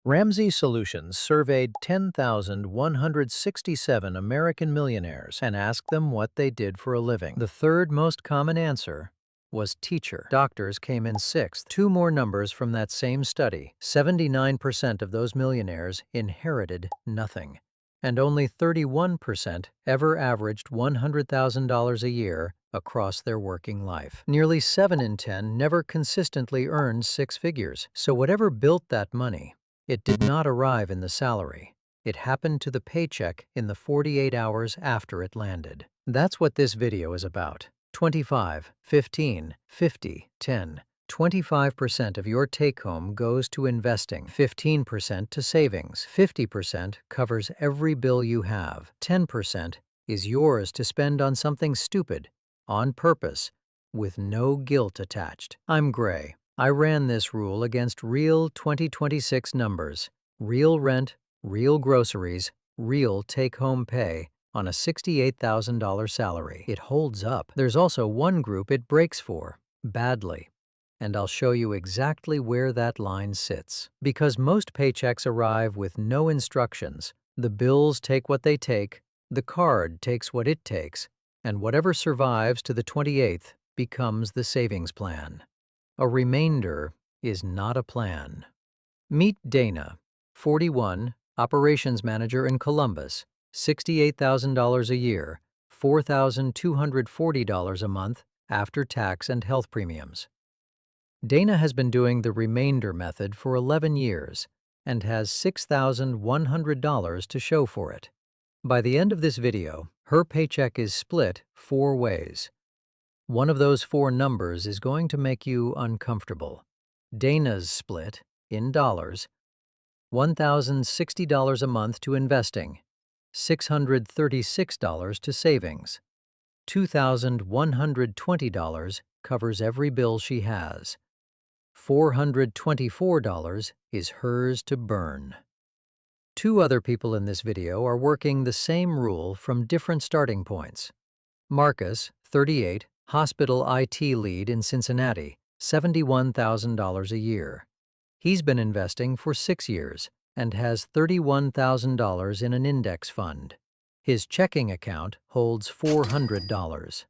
Ramsey Solutions surveyed 10,167 American millionaires and asked them what they did for a living. The third most common answer was teacher. Doctors came in sixth. Two more numbers from that same study. 79% of those millionaires inherited nothing, and only 31% ever averaged $100,000 a year across their working life. Nearly 7 in 10 never consistently earned six figures. So whatever built that money, it did not arrive in the salary. It happened to the paycheck in the 48 hours after it landed. That's what this video is about. 25, 15, 50, 10. 25% of your take-home goes to investing, 15% to savings, 50% covers every bill you have, 10% is yours to spend on something stupid, on purpose, with no guilt attached. I'm Gray. I ran this rule against real 2026 numbers, real rent, real groceries, real take-home pay on a $68,000 salary. It holds up. There's also one group it breaks for, badly. And I'll show you exactly where that line sits. Because most paychecks arrive with no instructions, the bills take what they take, the card takes what it takes, and whatever survives to the 28th becomes the savings plan. A remainder is not a plan. Meet Dana, 41, operations manager in Columbus, $68,000 a year, $4,240 a month after tax and health premiums. Dana has been doing the remainder method for 11 years and has $6,100 to show for it. By the end of this video, her paycheck is split 4 ways. One of those 4 numbers is going to make you uncomfortable. Dana's split, in dollars, $1,060 a month to investing, $636 to savings. $2,120 covers every bill she has. $424 is hers to burn. 2 other people in this video are working the same rule from different starting points. Marcus, 38, hospital IT lead in Cincinnati, $71,000 a year. He's been investing for 6 years and has $31,000 in an index fund. His checking account holds $400.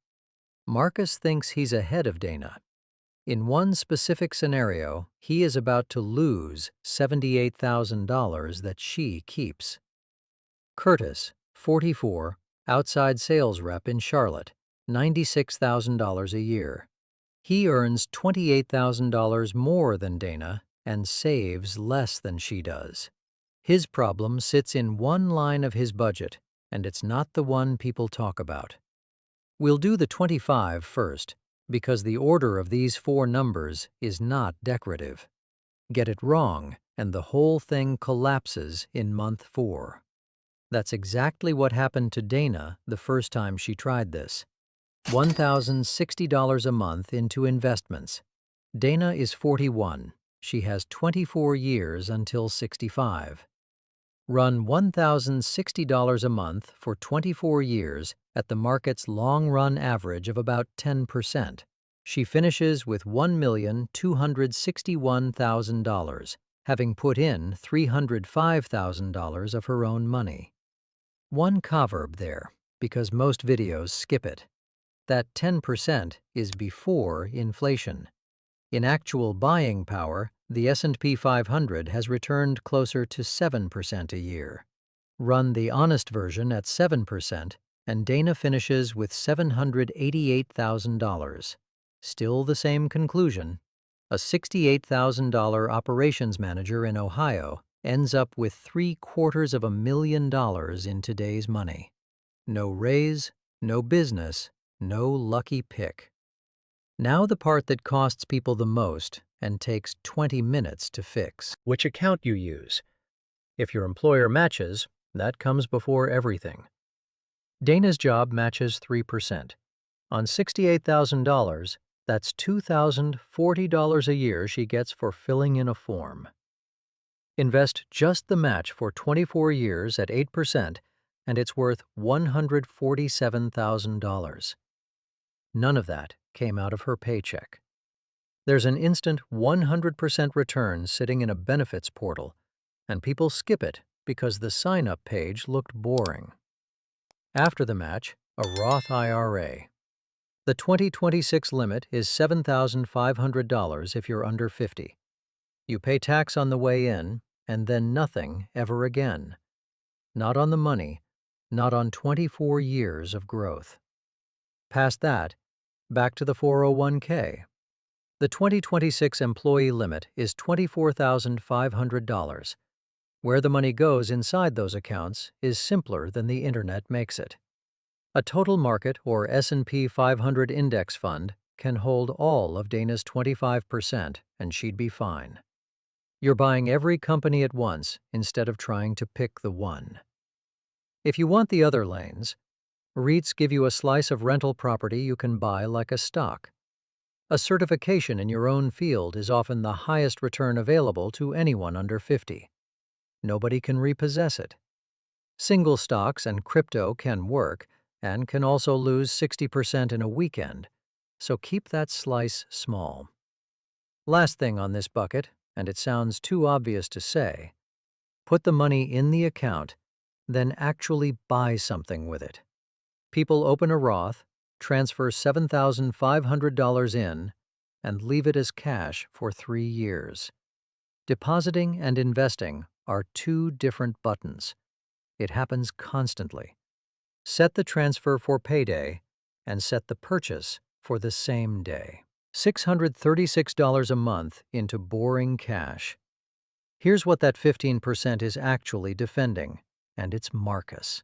Marcus thinks he's ahead of Dana. In one specific scenario, he is about to lose $78,000 that she keeps. Curtis, 44, outside sales rep in Charlotte, $96,000 a year. He earns $28,000 more than Dana and saves less than she does. His problem sits in one line of his budget, and it's not the one people talk about. We'll do the 25 first, because the order of these 4 numbers is not decorative. Get it wrong, and the whole thing collapses in month 4. That's exactly what happened to Dana the first time she tried this. $1,060 a month into investments. Dana is 41. She has 24 years until 65. Run $1,060 a month for 24 years at the market's long-run average of about 10%. She finishes with $1,261,000, having put in $305,000 of her own money. One proverb there, because most videos skip it. That 10% is before inflation. In actual buying power, the S&P 500 has returned closer to 7% a year. Run the honest version at 7%, and Dana finishes with $788,000. Still the same conclusion. A $68,000 operations manager in Ohio ends up with $750,000 in today's money. No raise, no business, no lucky pick. Now the part that costs people the most and takes 20 minutes to fix. Which account you use. If your employer matches, that comes before everything. Dana's job matches 3%. On $68,000, that's $2,040 a year she gets for filling in a form. Invest just the match for 24 years at 8%, and it's worth $147,000. None of that came out of her paycheck. There's an instant 100% return sitting in a benefits portal, and people skip it because the sign-up page looked boring. After the match, a Roth IRA. The 2026 limit is $7,500 if you're under 50. You pay tax on the way in, and then nothing ever again. Not on the money, not on 24 years of growth. Past that, back to the 401k. The 2026 employee limit is $24,500. Where the money goes inside those accounts is simpler than the internet makes it. A total market or S&P 500 index fund can hold all of Dana's 25% and she'd be fine. You're buying every company at once instead of trying to pick the one. If you want the other lanes, REITs give you a slice of rental property you can buy like a stock. A certification in your own field is often the highest return available to anyone under 50. Nobody can repossess it. Single stocks and crypto can work and can also lose 60% in a weekend, so keep that slice small. Last thing on this bucket, and it sounds too obvious to say, put the money in the account, then actually buy something with it. People open a Roth, transfer $7,500 in, and leave it as cash for 3 years. Depositing and investing are two different buttons. It happens constantly. Set the transfer for payday and set the purchase for the same day. $636 a month into boring cash. Here's what that 15% is actually defending, and it's Marcus.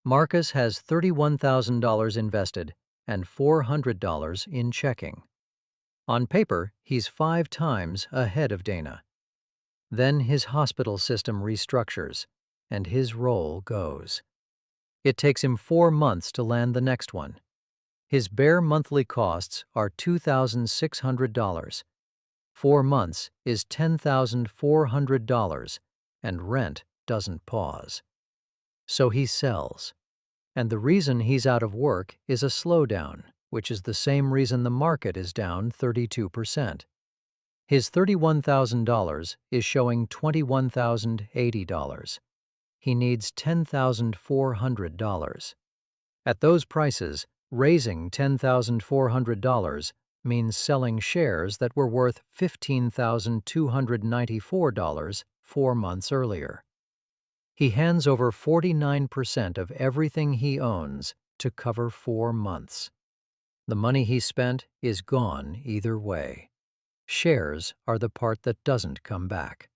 Marcus has $31,000 invested and $400 in checking. On paper, he's 5 times ahead of Dana. Then his hospital system restructures, and his role goes. It takes him 4 months to land the next one. His bare monthly costs are $2,600. 4 months is $10,400, and rent doesn't pause. So he sells. And the reason he's out of work is a slowdown, which is the same reason the market is down 32%. His $31,000 is showing $21,080. He needs $10,400. At those prices, raising $10,400 means selling shares that were worth $15,294 4 months earlier. He hands over 49% of everything he owns to cover 4 months. The money he spent is gone either way. Shares are the part that doesn't come back.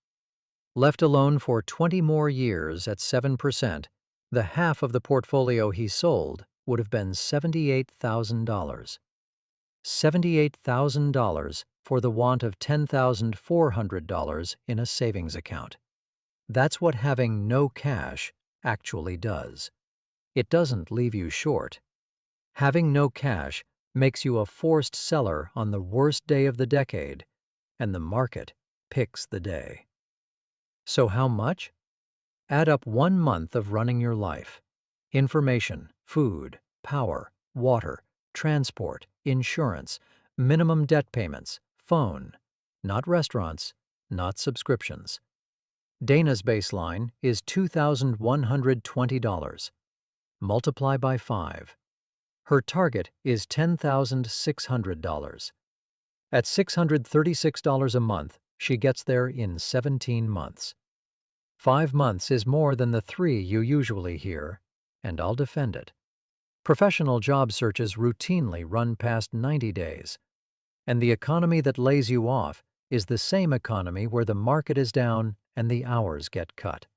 Left alone for 20 more years at 7%, the half of the portfolio he sold would have been $78,000. $78,000 for the want of $10,400 in a savings account. That's what having no cash actually does. It doesn't leave you short. Having no cash makes you a forced seller on the worst day of the decade, and the market picks the day. So how much? Add up 1 month of running your life. Information, food, power, water, transport, insurance, minimum debt payments, phone, not restaurants, not subscriptions. Dana's baseline is $2,120. Multiply by 5. Her target is $10,600. At $636 a month, she gets there in 17 months. 5 months is more than the 3 you usually hear, and I'll defend it. Professional job searches routinely run past 90 days, and the economy that lays you off is the same economy where the market is down and the hours get cut.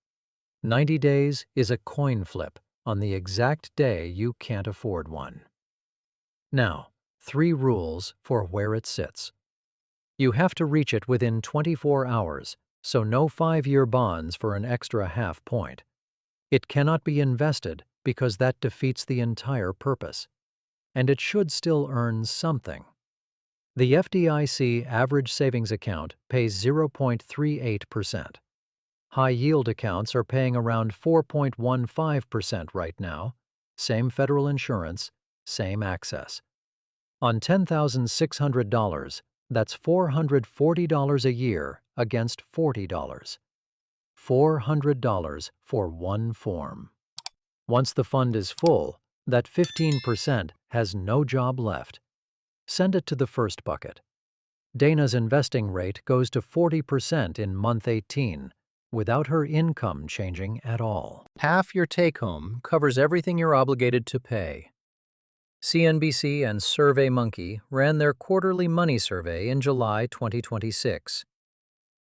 90 days is a coin flip on the exact day you can't afford one. Now, 3 rules for where it sits. You have to reach it within 24 hours, so no 5-year bonds for an extra half point. It cannot be invested because that defeats the entire purpose. And it should still earn something. The FDIC average savings account pays 0.38%. High-yield accounts are paying around 4.15% right now. Same federal insurance, same access. On $10,600, that's $440 a year against $40. $400 for one form. Once the fund is full, that 15% has no job left. Send it to the first bucket. Dana's investing rate goes to 40% in month 18, without her income changing at all. Half your take-home covers everything you're obligated to pay. CNBC and SurveyMonkey ran their quarterly money survey in July 2026.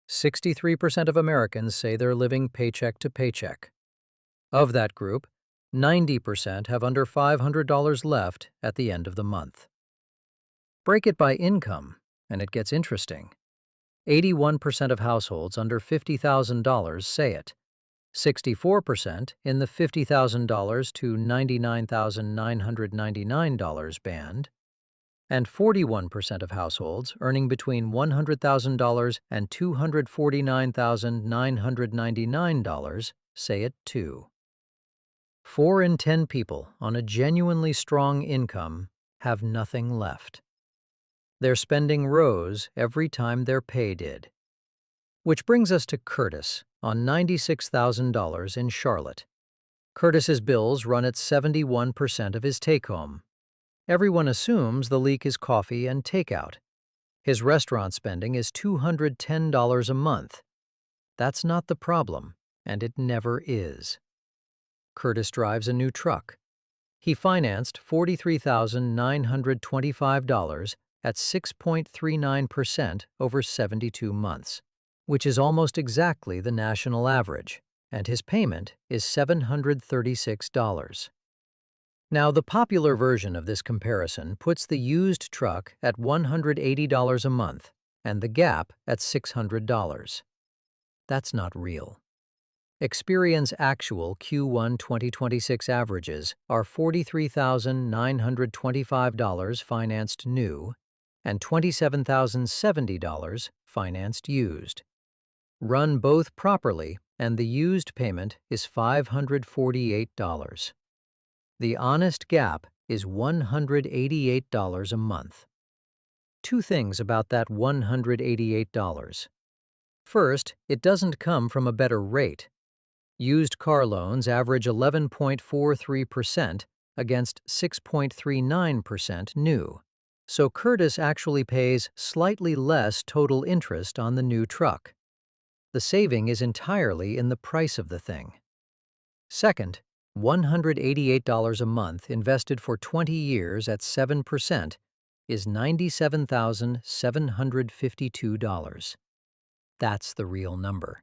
63% of Americans say they're living paycheck to paycheck. Of that group, 90% have under $500 left at the end of the month. Break it by income, and it gets interesting. 81% of households under $50,000 say it, 64% in the $50,000 to $99,999 band, and 41% of households earning between $100,000 and $249,999 say it too. 4 in 10 people on a genuinely strong income have nothing left. Their spending rose every time their pay did. Which brings us to Curtis on $96,000 in Charlotte. Curtis's bills run at 71% of his take-home. Everyone assumes the leak is coffee and takeout. His restaurant spending is $210 a month. That's not the problem, and it never is. Curtis drives a new truck. He financed $43,925 at 6.39% over 72 months, which is almost exactly the national average, and his payment is $736. Now, the popular version of this comparison puts the used truck at $180 a month and the gap at $600. That's not real. Experian's actual Q1 2026 averages are $43,925 financed new and $27,070 financed used. Run both properly, and the used payment is $548. The honest gap is $188 a month. 2 things about that $188. First, it doesn't come from a better rate. Used car loans average 11.43% against 6.39% new, so Curtis actually pays slightly less total interest on the new truck. The saving is entirely in the price of the thing. Second, $188 a month invested for 20 years at 7% is $97,752. That's the real number.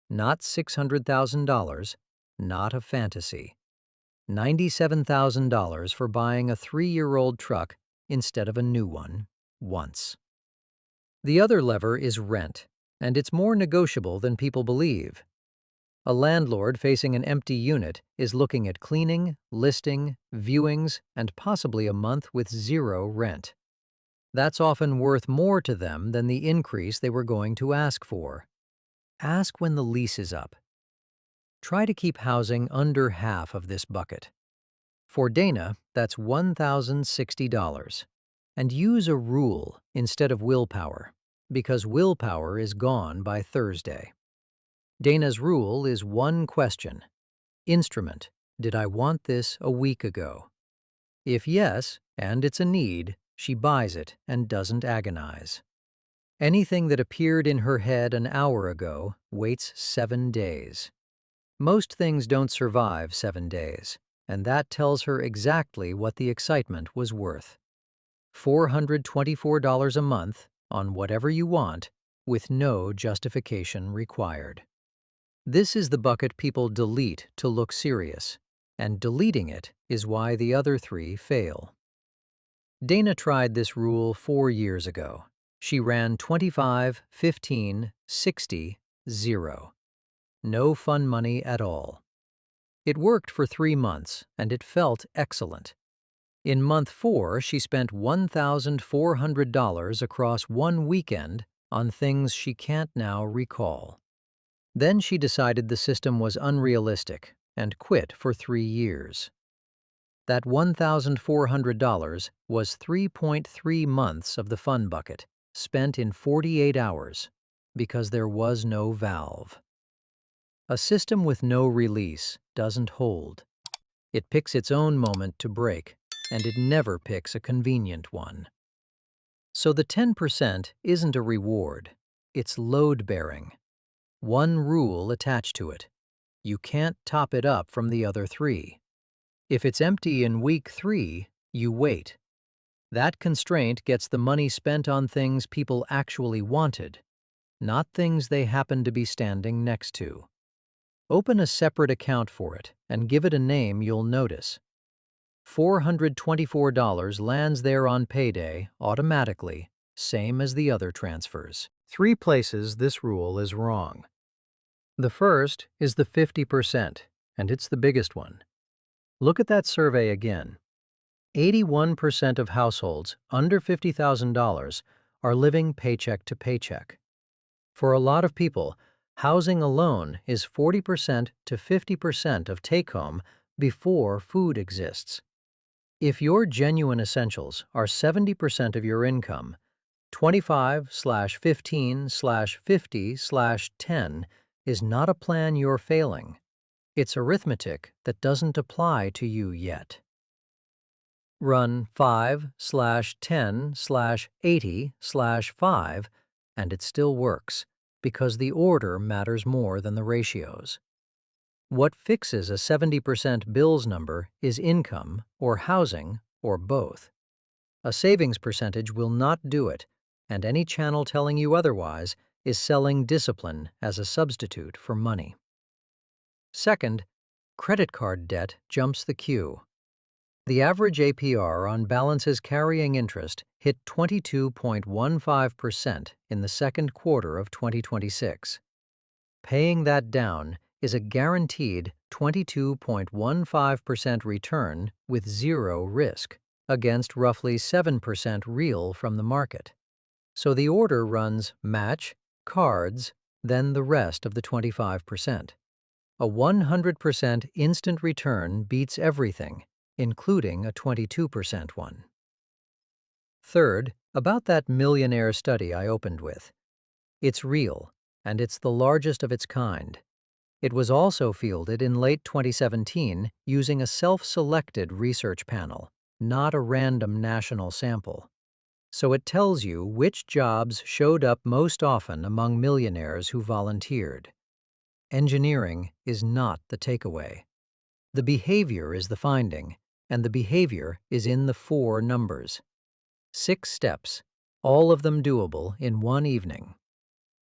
Not $600,000, not a fantasy. $97,000 for buying a 3-year-old truck instead of a new one, once. The other lever is rent, and it's more negotiable than people believe. A landlord facing an empty unit is looking at cleaning, listing, viewings, and possibly a month with 0 rent. That's often worth more to them than the increase they were going to ask for. Ask when the lease is up. Try to keep housing under half of this bucket. For Dana, that's $1,060. And use a rule instead of willpower, because willpower is gone by Thursday. Dana's rule is 1 question. Instrument: did I want this a week ago? If yes, and it's a need, she buys it and doesn't agonize. Anything that appeared in her head an hour ago waits 7 days. Most things don't survive 7 days, and that tells her exactly what the excitement was worth. $424 a month on whatever you want, with no justification required. This is the bucket people delete to look serious, and deleting it is why the other 3 fail. Dana tried this rule 4 years ago. She ran 25, 15, 60, 0. No fun money at all. It worked for 3 months, and it felt excellent. In month 4, she spent $1,400 across 1 weekend on things she can't now recall. Then she decided the system was unrealistic and quit for 3 years. That $1,400 was 3.3 months of the fun bucket, spent in 48 hours, because there was no valve. A system with no release doesn't hold. It picks its own moment to break, and it never picks a convenient one. So the 10% isn't a reward, it's load-bearing. One rule attached to it: you can't top it up from the other three. If it's empty in week 3, you wait. That constraint gets the money spent on things people actually wanted, not things they happen to be standing next to. Open a separate account for it and give it a name you'll notice. $424 lands there on payday automatically, same as the other transfers. 3 places this rule is wrong. The first is the 50%, and it's the biggest one. Look at that survey again. 81% of households under $50,000 are living paycheck to paycheck. For a lot of people, housing alone is 40% to 50% of take-home before food exists. If your genuine essentials are 70% of your income, 25/15/50/10 is not a plan you're failing. It's arithmetic that doesn't apply to you yet. Run 5/10/80/5 and it still works, because the order matters more than the ratios. What fixes a 70% bills number is income or housing or both. A savings percentage will not do it, and any channel telling you otherwise is selling discipline as a substitute for money. Second, credit card debt jumps the queue. The average APR on balances carrying interest hit 22.15% in the second quarter of 2026. Paying that down is a guaranteed 22.15% return with zero risk, against roughly 7% real from the market. So the order runs match, cards, then the rest of the 25%. A 100% instant return beats everything, including a 22% one. Third, about that millionaire study I opened with. It's real, and it's the largest of its kind. It was also fielded in late 2017 using a self-selected research panel, not a random national sample. So it tells you which jobs showed up most often among millionaires who volunteered. Engineering is not the takeaway. The behavior is the finding, and the behavior is in the 4 numbers. 6 steps, all of them doable in one evening.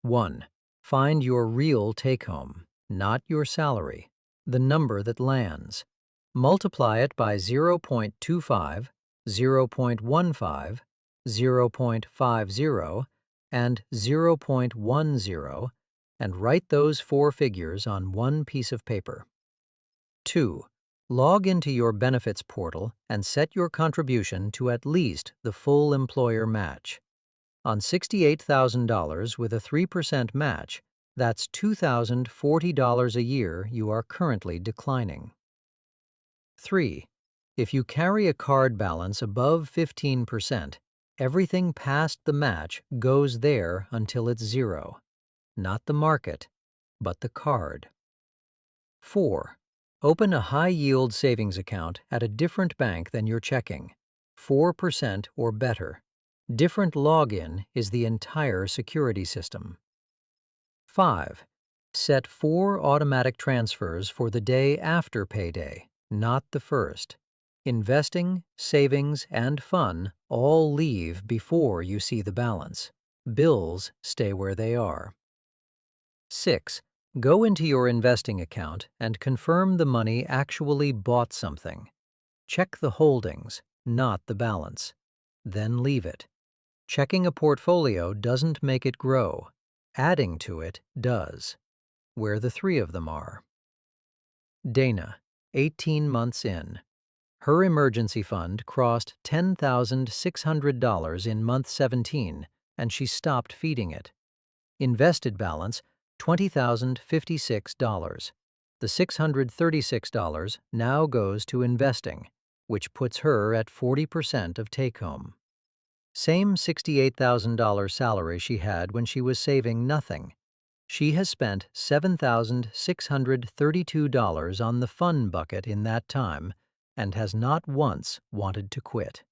1. Find your real take-home, not your salary, the number that lands. Multiply it by 0.25, 0.15, 0.50, and 0.10, and write those 4 figures on one piece of paper. 2. Log into your benefits portal and set your contribution to at least the full employer match. On $68,000 with a 3% match, that's $2,040 a year you are currently declining. 3. If you carry a card balance above 15%, everything past the match goes there until it's zero. Not the market, but the card. 4. Open a high-yield savings account at a different bank than your checking, 4% or better. Different login is the entire security system. 5. Set 4 automatic transfers for the day after payday, not the first. Investing, savings, and fun all leave before you see the balance. Bills stay where they are. 6. Go into your investing account and confirm the money actually bought something. Check the holdings, not the balance. Then leave it. Checking a portfolio doesn't make it grow. Adding to it does. Where the 3 of them are. Dana, 18 months in. Her emergency fund crossed $10,600 in month 17, and she stopped feeding it. Invested balance, $20,056. The $636 now goes to investing, which puts her at 40% of take-home. Same $68,000 salary she had when she was saving nothing. She has spent $7,632 on the fun bucket in that time and has not once wanted to quit.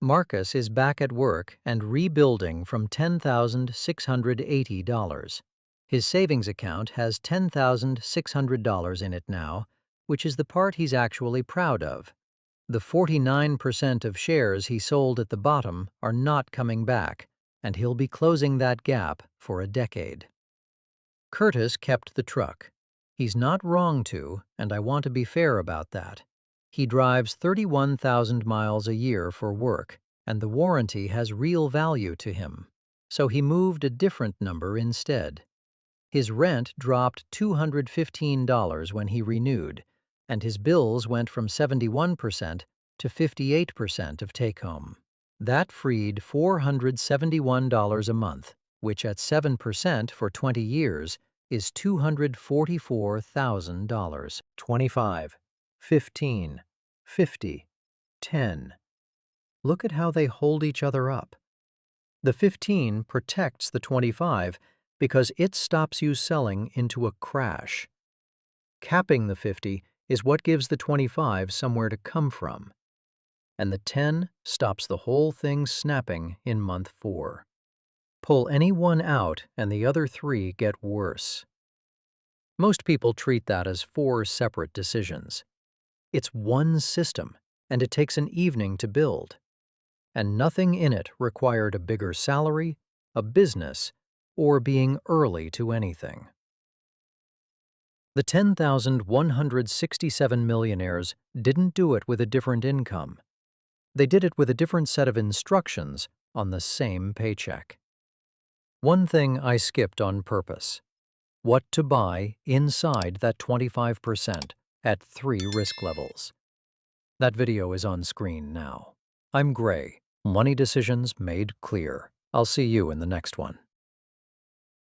Marcus is back at work and rebuilding from $10,680. His savings account has $10,600 in it now, which is the part he's actually proud of. The 49% of shares he sold at the bottom are not coming back, and he'll be closing that gap for a decade. Curtis kept the truck. He's not wrong to, and I want to be fair about that. He drives 31,000 miles a year for work, and the warranty has real value to him. So he moved a different number instead. His rent dropped $215 when he renewed, and his bills went from 71% to 58% of take-home. That freed $471 a month, which at 7% for 20 years is $244,000. 25, 15, 50, 10. Look at how they hold each other up. The 15 protects the 25 because it stops you selling into a crash. Capping the 50 is what gives the 25 somewhere to come from. And the 10 stops the whole thing snapping in month 4. Pull any one out and the other 3 get worse. Most people treat that as 4 separate decisions. It's one system, and it takes an evening to build. And nothing in it required a bigger salary, a business, or being early to anything. The 10,167 millionaires didn't do it with a different income. They did it with a different set of instructions on the same paycheck. One thing I skipped on purpose: what to buy inside that 25% at 3 risk levels. That video is on screen now. I'm Gray. Money decisions made clear. I'll see you in the next one.